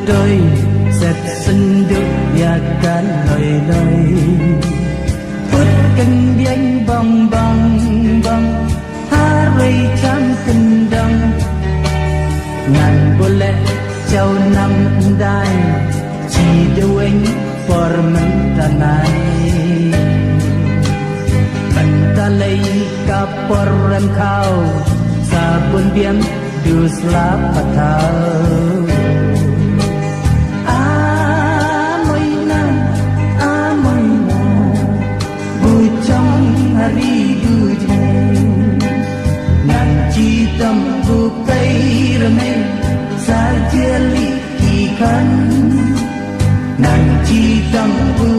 đôi giật sinh được và cả lời lời phút kinh điên bong bong bong ha rây trăm kinh đông ngàn bồ lệ châu năm đai chỉ đâu anh formen tanai banta lay kapor rem khao sabun biam dus la pathau hari duje nan chi tâm bu cây rame sa jeli ki kan nan chi tâm bu